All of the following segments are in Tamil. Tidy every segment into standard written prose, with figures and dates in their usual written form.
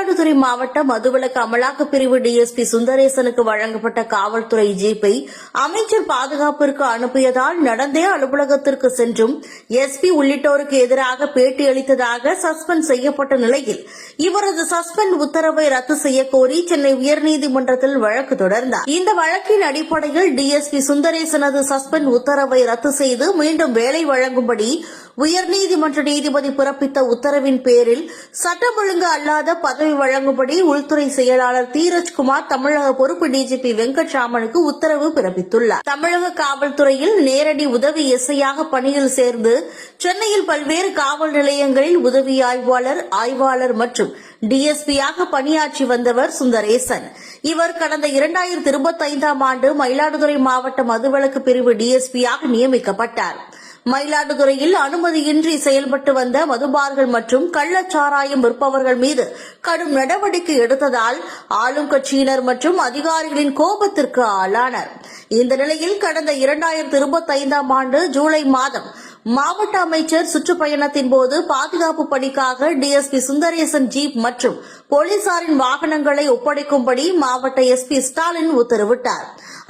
மயிலாடுதுறை மாவட்ட மதுவிலக்கு அமலாக்க பிரிவு டிஎஸ்பி சுந்தரேசனுக்கு வழங்கப்பட்ட காவல்துறை ஜீப்பை அமைச்சர் பாதுகாப்பிற்கு அனுப்பியதால் நடந்தே அலுவலகத்திற்கு சென்றும் எஸ்பி உள்ளிட்டோருக்கு எதிராக பேட்டியளித்ததாக சஸ்பெண்ட் செய்யப்பட்ட நிலையில் இவரது சஸ்பெண்ட் உத்தரவை ரத்து செய்யக்கோரி சென்னை உயர்நீதிமன்றத்தில் வழக்கு தொடர்ந்தார். இந்த வழக்கின் அடிப்படையில் டிஎஸ்பி சுந்தரேசனது சஸ்பெண்ட் உத்தரவை ரத்து செய்து மீண்டும் வேலை வழங்கும்படி உயர்நீதிமன்ற நீதிபதி பிறப்பித்த உத்தரவின் பேரில் சட்டம் ஒழுங்கு அல்லாத பதவி வழங்கும்படி உள்துறை செயலாளர் தீரஜ்குமார் தமிழக பொறுப்பு டிஜிபி வெங்கட்ராமனுக்கு உத்தரவு பிறப்பித்துள்ளார். தமிழக காவல்துறையில் நேரடி உதவி எஸ்ஐயாக பணியில் சேர்ந்து சென்னையில் பல்வேறு காவல் நிலையங்களில் உதவி ஆய்வாளர் மற்றும் டிஎஸ்பியாக பணியாற்றி வந்தவர் சுந்தரேசன். இவர் கடந்த 2025ஆம் ஆண்டு மயிலாடுதுறை மாவட்ட மதுவிலக்கு பிரிவு டிஎஸ்பியாக நியமிக்கப்பட்டார். மயிலாடுதுறையில் அனுமதியின்றி செயல்பட்டு வந்த மதுபார்கள் மற்றும் கள்ளச்சாராயம் விற்பவர்கள் மீது கடும் நடவடிக்கை எடுத்ததால் ஆளும் கட்சியினர் மற்றும் அதிகாரிகளின் கோபத்திற்கு ஆளானர். இந்த நிலையில் கடந்த 2025ஆம் ஆண்டு ஜூலை மாதம் மாவட்ட அமைச்சர் சுற்றுப்பயணத்தின் போது பாதுகாப்பு பணிக்காக டிஎஸ்பி சுந்தரேசன் ஜீப் மற்றும் போலீசாரின் வாகனங்களை ஒப்படைக்கும்படி மாவட்ட எஸ்பி ஸ்டாலின் உத்தரவிட்டார்.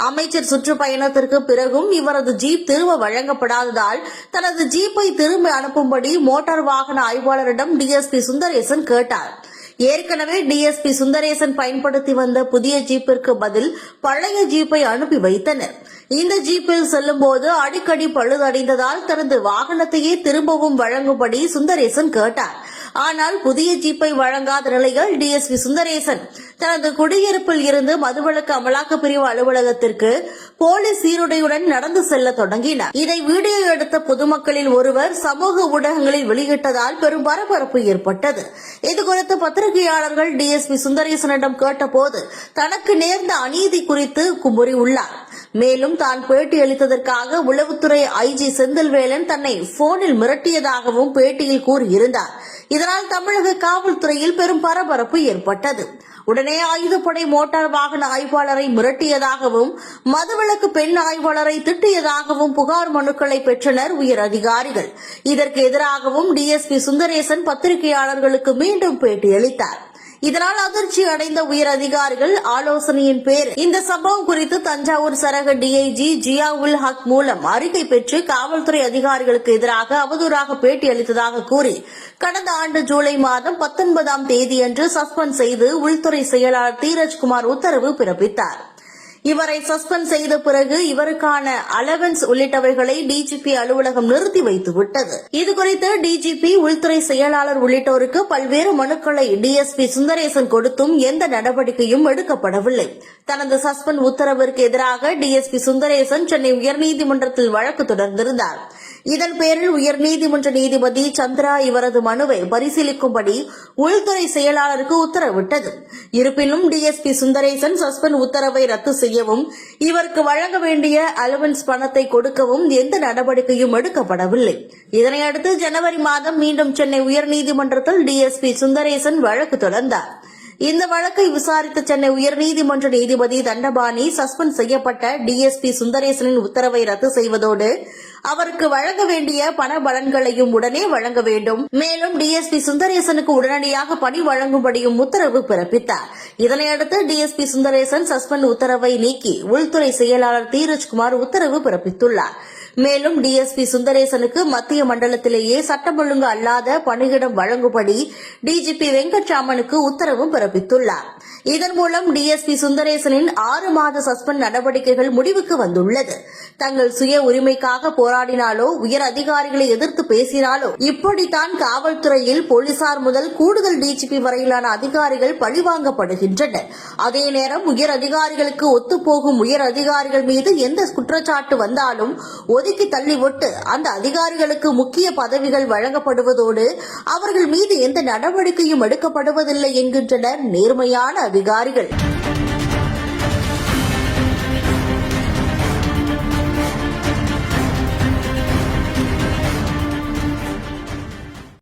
அமைச்சர் சுற்றுப்பயணத்திற்கு பிறகும் இவரது ஜீப் திரும்ப வழங்கப்படாததால் தனது ஜீப்பை திரும்ப அனுப்பும்படி மோட்டார் வாகன ஆய்வாளரிடம் டிஎஸ்பி சுந்தரேசன் கேட்டார். ஏற்கனவே டிஎஸ்பி சுந்தரேசன் பயன்படுத்தி வந்த புதிய ஜீப்பிற்கு பதில் பழைய ஜீப்பை அனுப்பி வைத்தனர். இந்த ஜீப்பில் செல்லும்போது அடிக்கடி பழுதடைந்ததால் தனது வாகனத்தையே திரும்பவும் வழங்கும்படி சுந்தரேசன் கேட்டார். ஆனால் புதிய ஜீப்பை வழங்காத நிலையில் டிஎஸ்பி சுந்தரேசன் தனது குடியிருப்பில் இருந்து மதுவிலக்கு அமலாக்க பிரிவு அலுவலகத்திற்கு போலீஸ் சீருடையுடன் நடந்து செல்ல தொடங்கினார். இதை வீடியோ எடுத்த பொதுமக்களில் ஒருவர் சமூக ஊடகங்களில் வெளியிட்டதால் பெரும் பரபரப்பு ஏற்பட்டது. இதுகுறித்து பத்திரிகையாளர்கள் டிஎஸ்பி சுந்தரேசனிடம் கேட்டபோது தனக்கு நேர்ந்த அநீதி குறித்து குமுறியுள்ளார். மேலும் தான் பேட்டியளித்ததற்காக உளவுத்துறை ஐஜி செந்தில்வேலன் தன்னை போனில் மிரட்டியதாகவும் பேட்டியில் கூறியிருந்தார். இதனால் தமிழக காவல்துறையில் பெரும் பரபரப்பு ஏற்பட்டது. உடனே ஆயுதப்படை மோட்டார் வாகன ஆய்வாளரை மிரட்டியதாகவும் மதுவிலக்கு பெண் ஆய்வாளரை திட்டியதாகவும் புகார் மனுக்களை பெற்றனர் உயர் அதிகாரிகள். இதற்கு எதிராகவும் டிஎஸ்பி சுந்தரேசன் பத்திரிகையாளர்களுக்கு மீண்டும் பேட்டியளித்தார். இதனால் அதிர்ச்சி அடைந்த உயர் அதிகாரிகள் ஆலோசனையின் பேரில் இந்த சம்பவம் குறித்து தஞ்சாவூர் சரக டிஐஜி ஜியா உல் ஹக் மூலம் அறிக்கை பெற்று காவல்துறை அதிகாரிகளுக்கு எதிராக அவதூறாக பேட்டியளித்ததாக கூறி கடந்த ஆண்டு ஜூலை மாதம் 19ஆம் தேதியன்று சஸ்பெண்ட் செய்து உள்துறை செயலாளர் தீரஜ்குமார் உத்தரவு பிறப்பித்தார். இவரை சஸ்பெண்ட் செய்த பிறகு இவருக்கான அலவன்ஸ் உள்ளிட்டவைகளை டிஜிபி அலுவலகம் நிறுத்தி வைத்துவிட்டது. இதுகுறித்து டிஜிபி உள்துறை செயலாளர் உள்ளிட்டோருக்கு பல்வேறு மனுக்களை டிஎஸ்பி சுந்தரேசன் கொடுத்தும் எந்த நடவடிக்கையும் எடுக்கப்படவில்லை. தனது சஸ்பெண்ட் உத்தரவிற்கு எதிராக டிஎஸ்பி சுந்தரேசன் சென்னை உயர்நீதிமன்றத்தில் வழக்கு தொடர்ந்திருந்தார். இதன் பேரில் உயர்நீதிமன்ற நீதிபதி சந்திரா இவரது மனுவை பரிசீலிக்கும்படி உள்துறை செயலாளருக்கு உத்தரவிட்டது. இருப்பினும் டிஎஸ்பி சுந்தரேசன் சஸ்பெண்ட் உத்தரவை ரத்து செய்யவும் இவருக்கு வழங்க வேண்டிய அலவன்ஸ் பணத்தை கொடுக்கவும் எந்த நடவடிக்கையும் எடுக்கப்படவில்லை. இதனையடுத்து ஜனவரி மாதம் மீண்டும் சென்னை உயர்நீதிமன்றத்தில் டிஎஸ்பி சுந்தரேசன் வழக்கு தொடர்ந்தார். இந்த வழக்கை விசாரித்த சென்னை உயர்நீதிமன்ற நீதிபதி தண்டபாணி சஸ்பெண்ட் செய்யப்பட்ட டிஎஸ்பி சுந்தரேசனின் உத்தரவை ரத்து செய்வதோடு அவருக்கு வழங்க வேண்டிய பண பலன்களையும் உடனே வழங்க வேண்டும். மேலும் டிஎஸ்பி சுந்தரேசனுக்கு உடனடியாக பணி வழங்கும்படியும் உத்தரவு பிறப்பித்தார். இதனையடுத்து டிஎஸ்பி சுந்தரேசன் சஸ்பெண்ட் உத்தரவை நீக்கி உள்துறை செயலாளர் தீரஜ்குமார் உத்தரவு பிறப்பித்துள்ளார். மேலும் டிஎஸ்பி சுந்தரேசனுக்கு மத்திய மண்டலத்திலேயே சட்டம் ஒழுங்கு அல்லாத பணியிடம் வழங்கும்படி டிஜிபி வெங்கட்ராமனுக்கு உத்தரவும் பிறப்பித்துள்ளார். இதன் மூலம் டிஎஸ்பி சுந்தரேசனின் 6 மாத சஸ்பெண்ட் நடவடிக்கைகள் முடிவுக்கு வந்துள்ளது. தங்கள் சுய உரிமைக்காக போராடினாலோ உயர் அதிகாரிகளை எதிர்த்து பேசினாலோ இப்படித்தான் காவல்துறையில் போலீசார் முதல் கூடுதல் டிஜிபி வரையிலான அதிகாரிகள் பழிவாங்கப்படுகின்றனர். அதே நேரம் உயர் அதிகாரிகளுக்கு ஒத்துப்போகும் உயர் அதிகாரிகள் மீது எந்த குற்றச்சாட்டு வந்தாலும் ஒதுக்கி தள்ளிவிட்டு அந்த அதிகாரிகளுக்கு முக்கிய பதவிகள் வழங்கப்படுவதோடு அவர்கள் மீது எந்த நடவடிக்கையும் எடுக்கப்படுவதில்லை என்கின்றனர் நேர்மையான அதிகாரிகள்.